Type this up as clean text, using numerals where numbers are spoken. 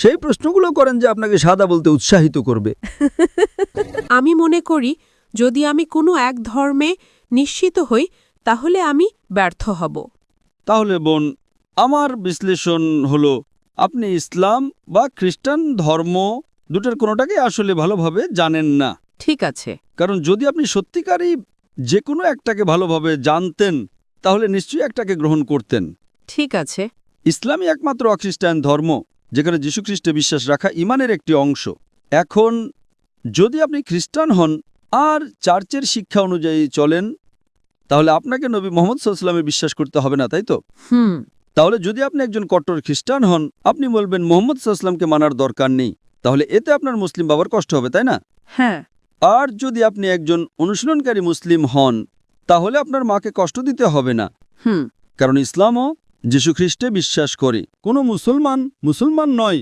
সেই প্রশ্নগুলো করেন যে আপনাকে সাদা বলতে উৎসাহিত করবে। আমি মনে করি যদি আমি কোনো এক ধর্মে নিশ্চিত হই তাহলে আমি ব্যর্থ হব। তাহলে বোন, আমার বিশ্লেষণ হলো আপনি ইসলাম বা খ্রিস্টান ধর্ম দুটোর কোনোটাকে আসলে ভালোভাবে জানেন না। ঠিক আছে। কারণ যদি আপনি সত্যিকারই যে কোনো একটাকে ভালোভাবে জানতেন তাহলে নিশ্চয়ই একটাকে গ্রহণ করতেন। ঠিক আছে। ইসলামই একমাত্র অখ্রিস্টান ধর্ম যেখানে যীশুখ্রিস্টে বিশ্বাস রাখা ঈমানের একটি অংশ। এখন যদি আপনি খ্রিস্টান হন আর চার্চের শিক্ষা অনুযায়ী চলেন তাহলে আপনাকে নবী মুহাম্মদ সাল্লাল্লাহু আলাইহি ওয়াসাল্লামে বিশ্বাস করতে হবে না, তাই তো? তাহলে যদি আপনি একজন কট্টর খ্রিস্টান হন, আপনি বলবেন মুহাম্মদ সাল্লাল্লাহু আলাইহি ওয়াসাল্লামকে মানার দরকার নেই, তাহলে এতে আপনার মুসলিম বাবার কষ্ট হবে, তাই না? হ্যাঁ। আর যদি আপনি একজন অনুশীলনকারী মুসলিম হন তাহলে আপনার মাকে কষ্ট দিতে হবে না, কারণ ইসলামও যীশুখ্রিস্টে বিশ্বাস করে। কোনো মুসলমান নয়